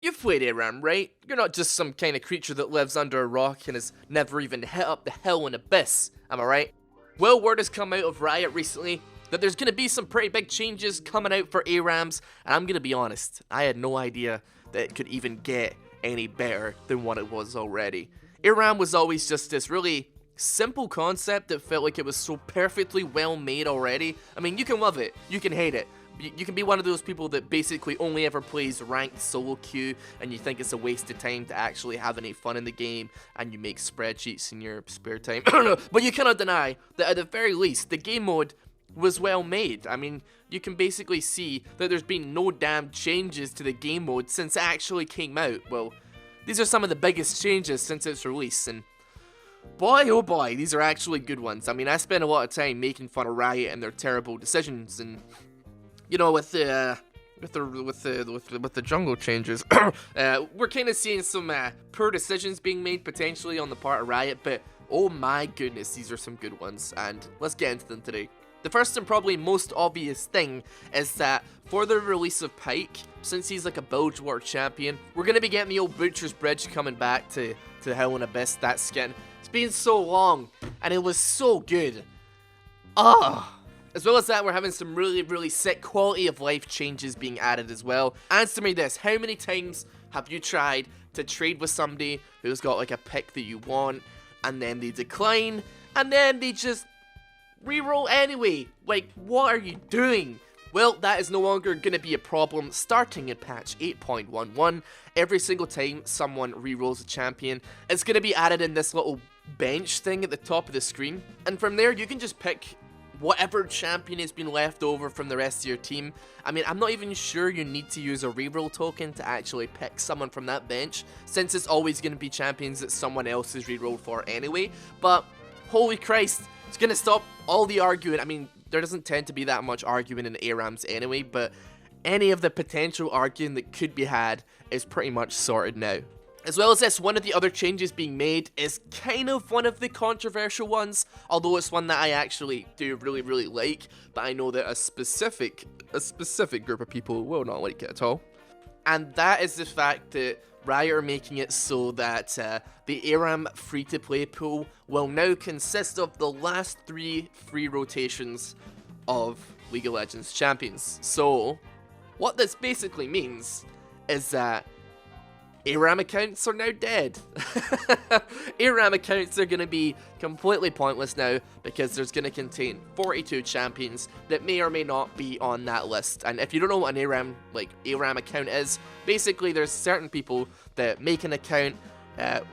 You've played ARAM, right? You're not just some kind of creature that lives under a rock and has never even hit up the hell and abyss, am I right? Well, word has come out of Riot recently that there's going to be some pretty big changes coming out for ARAMs, and I'm going to be honest, I had no idea that it could even get any better than what it was already. ARAM was always just this really simple concept that felt like it was so perfectly well made already. I mean, you can love it, you can hate it. You can be one of those people that basically only ever plays ranked solo queue and you think it's a waste of time to actually have any fun in the game and you make spreadsheets in your spare time. I don't know, but you cannot deny that at the very least, the game mode was well made. I mean, you can basically see that there's been no damn changes to the game mode since it actually came out. Well, these are some of the biggest changes since its release, and boy, oh boy, these are actually good ones. I mean, I spent a lot of time making fun of Riot and their terrible decisions, and you know, with the jungle changes, we're kind of seeing some poor decisions being made potentially on the part of Riot. But oh my goodness, these are some good ones, and let's get into them today. The first and probably most obvious thing is that for the release of Pyke, since he's like a Bilgewater champion, we're gonna be getting the old Butcher's Bridge coming back to Hell and Abyss. That skin. It's been so long, and it was so good. As well as that, we're having some really sick quality of life changes being added as well. Answer me this, how many times have you tried to trade with somebody who's got like a pick that you want, and then they decline, and then they just reroll anyway? Like, what are you doing? Well, that is no longer going to be a problem starting in patch 8.11. Every single time someone rerolls a champion, it's going to be added in this little bench thing at the top of the screen. And from there, you can just pick whatever champion has been left over from the rest of your team. I mean, I'm not even sure you need to use a reroll token to actually pick someone from that bench, since it's always going to be champions that someone else has rerolled for anyway. But holy Christ, it's going to stop all the arguing. I mean, there doesn't tend to be that much arguing in ARAMs anyway, but any of the potential arguing that could be had is pretty much sorted now. As well as this, one of the other changes being made is kind of one of the controversial ones, although it's one that I actually do really like, but I know that a specific group of people will not like it at all. And that is the fact that Riot are making it so that the ARAM free-to-play pool will now consist of the last 3 free rotations of League of Legends champions. So, what this basically means is that ARAM accounts are now dead. ARAM accounts are going to be completely pointless now because there's going to contain 42 champions that may or may not be on that list. And if you don't know what an ARAM account is, basically there's certain people that make an account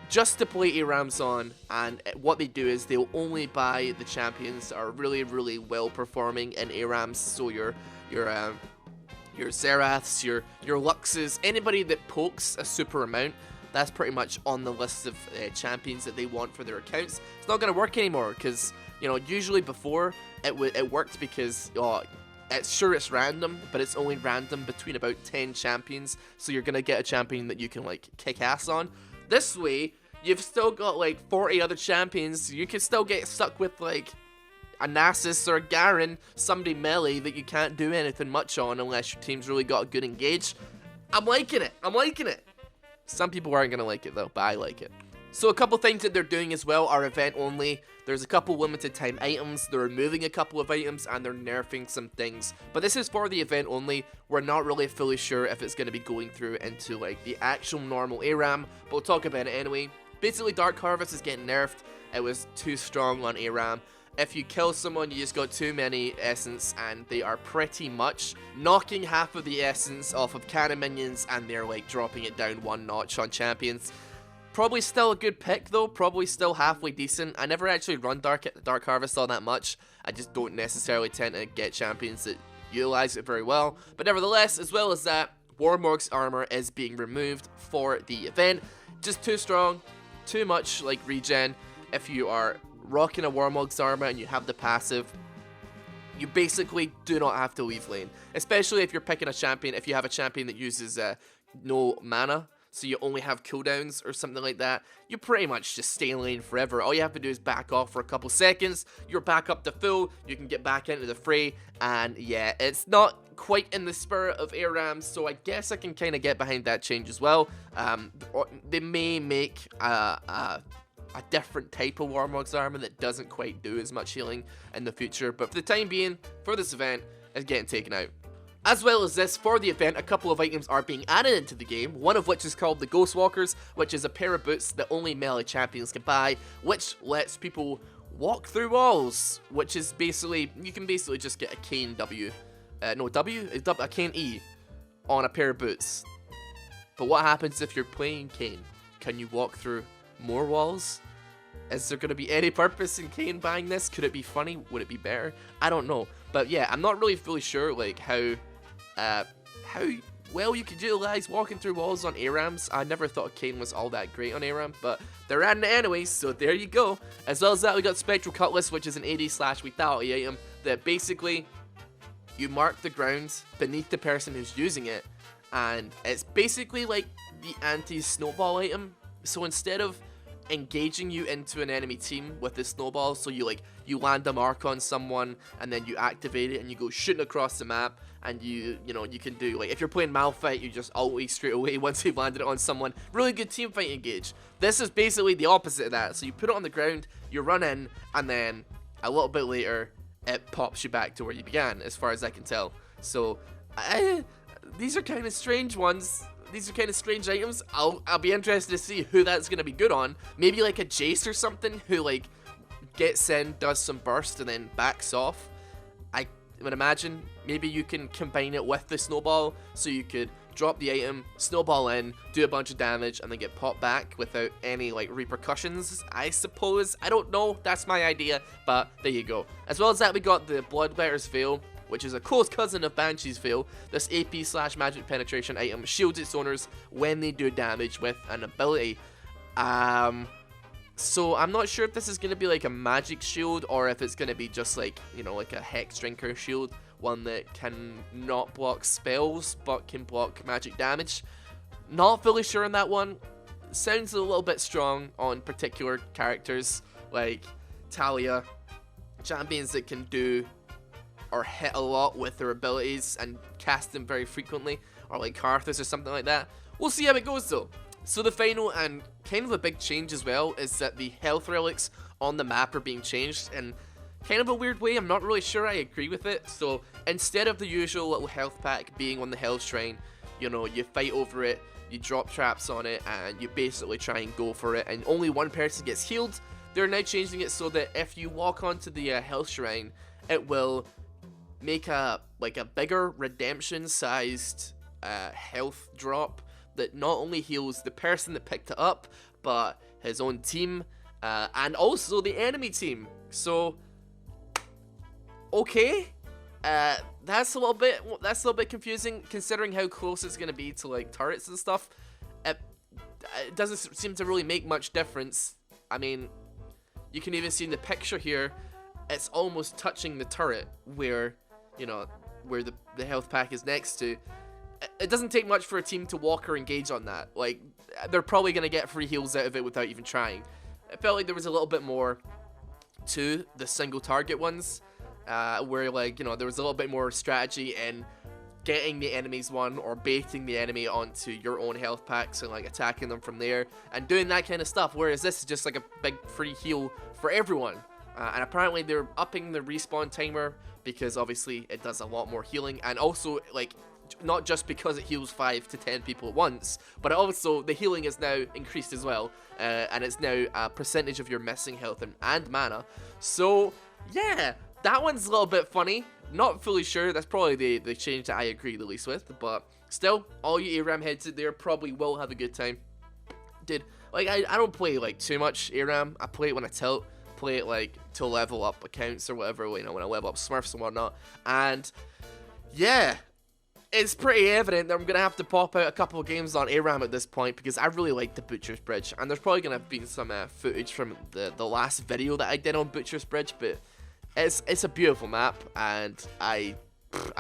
just to play ARAMs on, and what they do is they'll only buy the champions that are really well performing in ARAMs. So your Zeraths, your Luxes, anybody that pokes a super amount, that's pretty much on the list of champions that they want for their accounts. It's not going to work anymore because, you know, usually before it worked because it's random, but it's only random between about 10 champions, so you're going to get a champion that you can like kick ass on. This way, you've still got like 40 other champions, you can still get stuck with like a Nasus or a Garen, somebody melee that you can't do anything much on unless your team's really got a good engage. I'm liking it. Some people aren't going to like it though, but I like it. So a couple things that they're doing as well are event only. There's a couple limited time items, they're removing a couple of items, and they're nerfing some things. But this is for the event only. We're not really fully sure if it's going to be going through into like the actual normal ARAM, but we'll talk about it anyway. Basically, Dark Harvest is getting nerfed. It was too strong on ARAM. If you kill someone, you just got too many essence, and they are pretty much knocking half of the essence off of cannon minions, and they're like dropping it down 1 notch on champions. Probably still a good pick though, probably still halfway decent. I never actually run Dark Harvest all that much. I just don't necessarily tend to get champions that utilize it very well. But nevertheless, as well as that, Warmog's armor is being removed for the event. Just too strong, too much like regen. If you are rocking a Warmog's armor and you have the passive, you basically do not have to leave lane. Especially if you're picking a champion, if you have a champion that uses no mana, so you only have cooldowns or something like that, you pretty much just stay in lane forever. All you have to do is back off for a couple seconds, you're back up to full, you can get back into the fray, and yeah, it's not quite in the spirit of ARAM, so I guess I can kind of get behind that change as well. They may make a different type of Warmog's armor that doesn't quite do as much healing in the future, but for the time being, for this event, it's getting taken out. As well as this, for the event, a couple of items are being added into the game, one of which is called the Ghost Walkers, which is a pair of boots that only melee champions can buy, which lets people walk through walls, which is basically, you can basically just get a Kane W, a Kane E on a pair of boots. But what happens if you're playing Kane? Can you walk through more walls? Is there going to be any purpose in Kane buying this? Could it be funny? Would it be better? I don't know. But yeah, I'm not really fully sure like how well you could utilize walking through walls on ARAMs. I never thought Kane was all that great on ARAM, but they're adding it anyways, so there you go. As well as that, we got Spectral Cutlass, which is an AD/lethality item that basically you mark the ground beneath the person who's using it, and it's basically like the anti-snowball item. So instead of engaging you into an enemy team with the snowball, so you land a mark on someone and then you activate it and you go shooting across the map, and you can do, like, if you're playing Malphite, you just always straight away once you've landed it on someone. Really good team fight engage. This is basically the opposite of that. So you put it on the ground, you run in, and then a little bit later it pops you back to where you began, as far as I can tell. So these are kind of strange ones. These are kind of strange items. I'll be interested to see who that's going to be good on. Maybe like a Jace or something who like gets in, does some burst, and then backs off. I would imagine maybe you can combine it with the snowball, so you could drop the item, snowball in, do a bunch of damage, and then get popped back without any like repercussions, I suppose. I don't know, that's my idea, but there you go. As well as that, we got the Bloodletter's Veil, which is a close cousin of Banshee's Veil. This AP/magic penetration item shields its owners when they do damage with an ability. So I'm not sure if this is going to be like a magic shield, or if it's going to be just like, like a Hex Drinker shield, one that can not block spells, but can block magic damage. Not fully sure on that one. Sounds a little bit strong on particular characters, like Talia, champions that can do or hit a lot with their abilities and cast them very frequently, or like Karthus or something like that. We'll see how it goes though. So the final and kind of a big change as well is that the health relics on the map are being changed in kind of a weird way. I'm not really sure I agree with it. So instead of the usual little health pack being on the health shrine, you fight over it, you drop traps on it, and you basically try and go for it, and only one person gets healed. They're now changing it so that if you walk onto the health shrine, it will make a bigger redemption sized health drop that not only heals the person that picked it up, but his own team, and also the enemy team. So okay, that's a little bit confusing considering how close it's gonna be to like turrets and stuff. It doesn't seem to really make much difference. I mean, you can even see in the picture here, it's almost touching the turret where where the health pack is next to. It doesn't take much for a team to walk or engage on that. Like, they're probably going to get free heals out of it without even trying. It felt like there was a little bit more to the single target ones, where like, there was a little bit more strategy in getting the enemy's one or baiting the enemy onto your own health packs and like attacking them from there and doing that kind of stuff, whereas this is just like a big free heal for everyone. And apparently they're upping the respawn timer because obviously it does a lot more healing, and also like not just because it heals 5 to 10 people at once, but also the healing is now increased as well, and it's now a percentage of your missing health and mana. So yeah, that one's a little bit funny. Not fully sure. That's probably the change that I agree the least with, but still, all you ARAM heads out there probably will have a good time. I don't play like too much ARAM. I play it when I tilt. Play it like to level up accounts or whatever, when I level up Smurfs and whatnot. And yeah, it's pretty evident that I'm gonna have to pop out a couple of games on ARAM at this point, because I really like the Butcher's Bridge, and there's probably gonna be some footage from the last video that I did on Butcher's Bridge, but it's a beautiful map, and I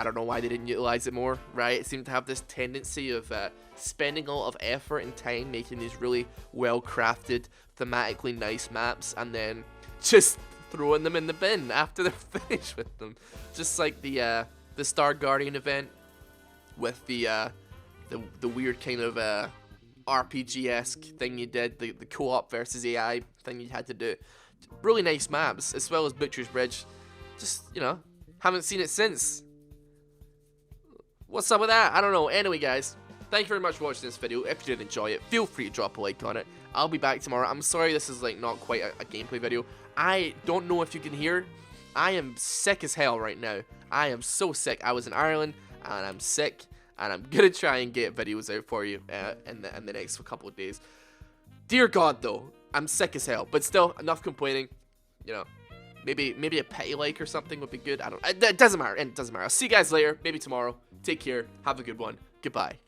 don't know why they didn't utilize it more, right? It seemed to have this tendency of spending a lot of effort and time making these really well crafted, thematically nice maps, and then just throwing them in the bin after they're finished with them. Just like the the Star Guardian event with the weird kind of RPG-esque thing you did, the co-op versus AI thing you had to do. Really nice maps, as well as Butcher's Bridge. Just, you know, haven't seen it since. What's up with that? I don't know. Anyway, guys, thank you very much for watching this video. If you did enjoy it, feel free to drop a like on it. I'll be back tomorrow. I'm sorry this is like not quite a gameplay video. I don't know if you can hear. I am sick as hell right now. I am so sick. I was in Ireland and I'm sick, and I'm gonna try and get videos out for you in the next couple of days. Dear God, though, I'm sick as hell. But still, enough complaining. You know, maybe a petty like or something would be good. I don't. It doesn't matter. It doesn't matter. I'll see you guys later. Maybe tomorrow. Take care. Have a good one. Goodbye.